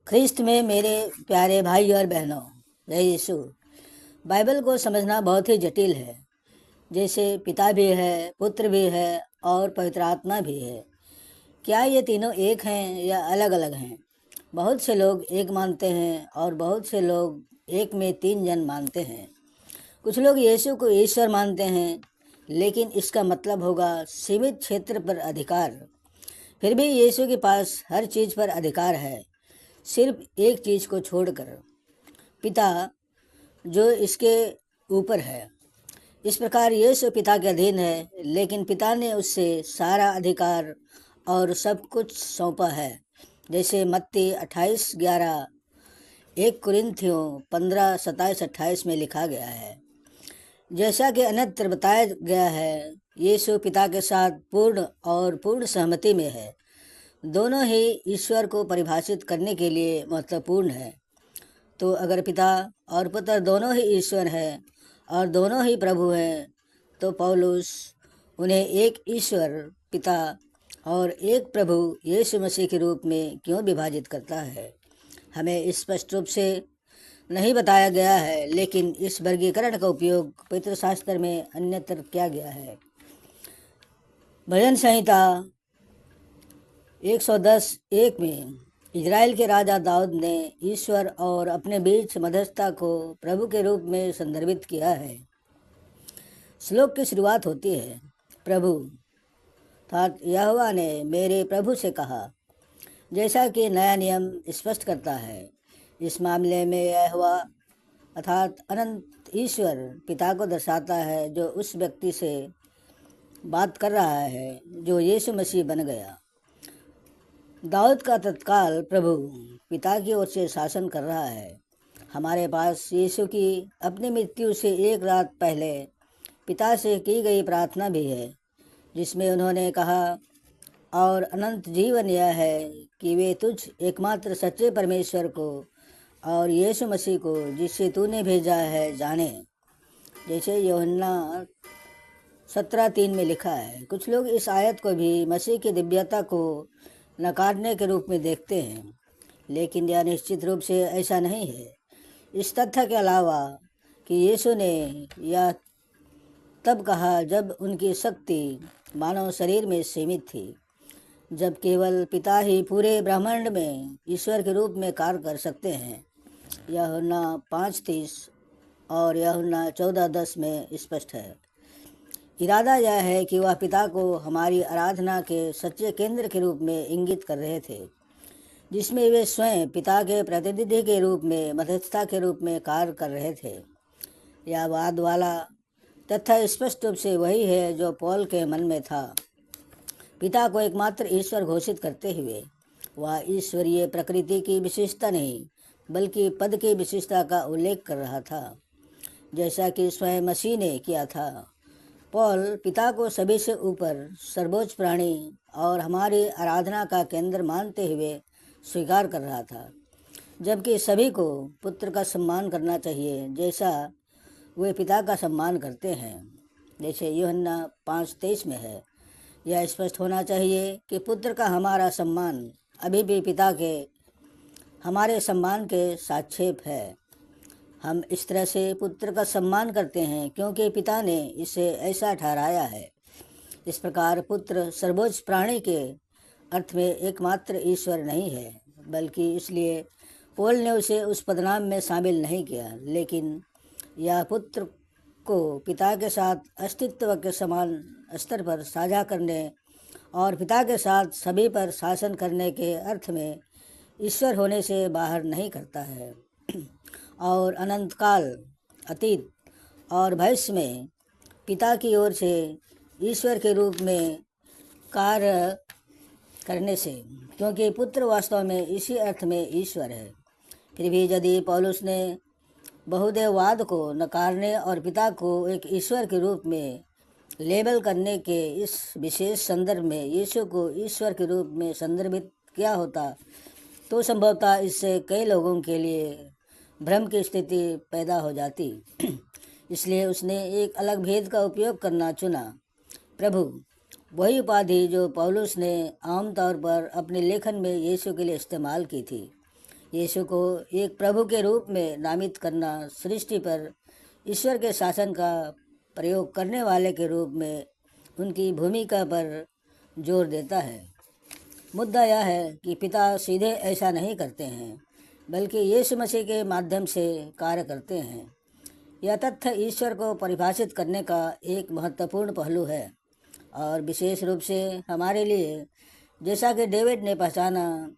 ख्रिस्त में मेरे प्यारे भाई और बहनों, जय यीशु। बाइबल को समझना बहुत ही जटिल है। जैसे पिता भी है, पुत्र भी है और पवित्र आत्मा भी है। क्या ये तीनों एक हैं या अलग अलग हैं? बहुत से लोग एक मानते हैं और बहुत से लोग एक में तीन जन मानते हैं। कुछ लोग यीशु को ईश्वर मानते हैं, लेकिन इसका मतलब होगा सीमित क्षेत्र पर अधिकार। फिर भी यीशु के पास हर चीज़ पर अधिकार है, सिर्फ एक चीज़ को छोड़कर, पिता जो इसके ऊपर है। इस प्रकार यीशु पिता के अधीन है, लेकिन पिता ने उससे सारा अधिकार और सब कुछ सौंपा है। जैसे मत्ती 28:11, 1 कुरिन्थियों 15:27-28 में लिखा गया है। जैसा कि अन्यत्र बताया गया है, यीशु पिता के साथ पूर्ण और पूर्ण सहमति में है। दोनों ही ईश्वर को परिभाषित करने के लिए महत्वपूर्ण है। तो अगर पिता और पुत्र दोनों ही ईश्वर हैं और दोनों ही प्रभु हैं, तो पौलुस उन्हें एक ईश्वर पिता और एक प्रभु यीशु मसीह के रूप में क्यों विभाजित करता है, हमें स्पष्ट रूप से नहीं बताया गया है, लेकिन इस वर्गीकरण का उपयोग पवित्र शास्त्र में अन्यत्र किया गया है। भजन संहिता 110:1 में इजराइल के राजा दाऊद ने ईश्वर और अपने बीच मध्यस्थता को प्रभु के रूप में संदर्भित किया है। श्लोक की शुरुआत होती है, प्रभु अर्थात यहोवा ने मेरे प्रभु से कहा, जैसा कि नया नियम स्पष्ट करता है। इस मामले में यहोवा अर्थात अनंत ईश्वर पिता को दर्शाता है, जो उस व्यक्ति से बात कर रहा है जो यीशु मसीह बन गया। दाऊद का तत्काल प्रभु पिता की ओर से शासन कर रहा है। हमारे पास यीशु की अपनी मृत्यु से एक रात पहले पिता से की गई प्रार्थना भी है, जिसमें उन्होंने कहा, और अनंत जीवन यह है कि वे तुझ एकमात्र सच्चे परमेश्वर को और यीशु मसीह को जिसे तूने भेजा है जाने। जैसे यूहन्ना 17:3 में लिखा है। कुछ लोग इस आयत को भी मसीह की दिव्यता को नकारने के रूप में देखते हैं, लेकिन यह निश्चित रूप से ऐसा नहीं है। इस तथ्य के अलावा कि यीशु ने यह तब कहा जब उनकी शक्ति मानव शरीर में सीमित थी, जब केवल पिता ही पूरे ब्रह्मांड में ईश्वर के रूप में कार्य कर सकते हैं। यूहन्ना 5:30 और यूहन्ना 14:10 में स्पष्ट है। इरादा यह है कि वह पिता को हमारी आराधना के सच्चे केंद्र के रूप में इंगित कर रहे थे, जिसमें वे स्वयं पिता के प्रतिनिधि के रूप में मध्यस्थता के रूप में कार्य कर रहे थे। यह वाद वाला तथ्य स्पष्ट रूप से वही है जो पौल के मन में था। पिता को एकमात्र ईश्वर घोषित करते हुए वह ईश्वरीय प्रकृति की विशेषता नहीं, बल्कि पद की विशेषता का उल्लेख कर रहा था, जैसा कि स्वयं मसीह ने किया था। पौल पिता को सभी से ऊपर, सर्वोच्च प्राणी और हमारी आराधना का केंद्र मानते हुए स्वीकार कर रहा था, जबकि सभी को पुत्र का सम्मान करना चाहिए जैसा वे पिता का सम्मान करते हैं, जैसे यूहन्ना 5:23 में है। यह स्पष्ट होना चाहिए कि पुत्र का हमारा सम्मान अभी भी पिता के हमारे सम्मान के सापेक्ष है। हम इस तरह से पुत्र का सम्मान करते हैं क्योंकि पिता ने इसे ऐसा ठहराया है। इस प्रकार पुत्र सर्वोच्च प्राणी के अर्थ में एकमात्र ईश्वर नहीं है, बल्कि इसलिए पौल ने उसे उस पदनाम में शामिल नहीं किया, लेकिन यह पुत्र को पिता के साथ अस्तित्व के समान स्तर पर साझा करने और पिता के साथ सभी पर शासन करने के अर्थ में ईश्वर होने से बाहर नहीं करता है। और अनंत काल, अतीत और भविष्य में पिता की ओर से ईश्वर के रूप में कार्य करने से, क्योंकि पुत्र वास्तव में इसी अर्थ में ईश्वर है। फिर भी यदि पौलुस ने बहुदेववाद को नकारने और पिता को एक ईश्वर के रूप में लेबल करने के इस विशेष संदर्भ में यीशु को ईश्वर के रूप में संदर्भित किया होता, तो संभवतः इससे कई लोगों के लिए भ्रम की स्थिति पैदा हो जाती। इसलिए उसने एक अलग भेद का उपयोग करना चुना। प्रभु वही उपाधि जो पौलुस ने आमतौर पर अपने लेखन में यीशु के लिए इस्तेमाल की थी। यीशु को एक प्रभु के रूप में नामित करना सृष्टि पर ईश्वर के शासन का प्रयोग करने वाले के रूप में उनकी भूमिका पर जोर देता है। मुद्दा यह है कि पिता सीधे ऐसा नहीं करते हैं, बल्कि यीशु मसीह के माध्यम से कार्य करते हैं। यह तथ्य ईश्वर को परिभाषित करने का एक महत्वपूर्ण पहलू है, और विशेष रूप से हमारे लिए, जैसा कि डेविड ने पहचाना,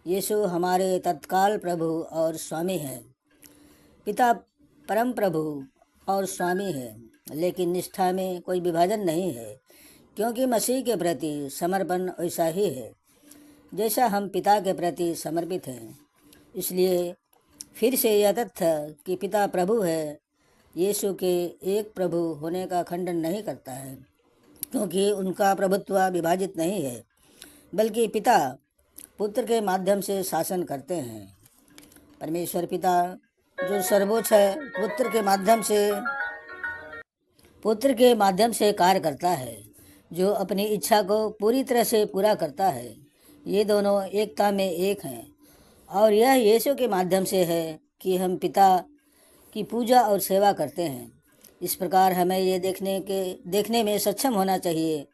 यीशु हमारे तत्काल प्रभु और स्वामी हैं। पिता परम प्रभु और स्वामी है, लेकिन निष्ठा में कोई विभाजन नहीं है, क्योंकि मसीह के प्रति समर्पण वैसा ही है जैसा हम पिता के प्रति समर्पित हैं। इसलिए फिर से यह तथ्य कि पिता प्रभु है, यीशु के एक प्रभु होने का खंडन नहीं करता है, क्योंकि उनका प्रभुत्व विभाजित नहीं है, बल्कि पिता पुत्र के माध्यम से शासन करते हैं। परमेश्वर पिता जो सर्वोच्च है, पुत्र के माध्यम से कार्य करता है, जो अपनी इच्छा को पूरी तरह से पूरा करता है। ये दोनों एकता में एक हैं, और यह यीशु के माध्यम से है कि हम पिता की पूजा और सेवा करते हैं। इस प्रकार हमें ये देखने में सक्षम होना चाहिए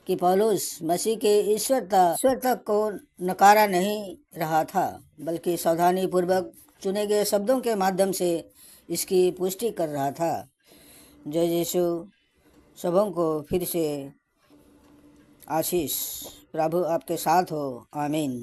कि पौलुस मसीह के ईश्वरता को नकारा नहीं रहा था, बल्कि सावधानी पूर्वक चुने गए शब्दों के माध्यम से इसकी पुष्टि कर रहा था। जय यीशु। सबों को फिर से आशीष। प्रभु आपके साथ हो। आमीन।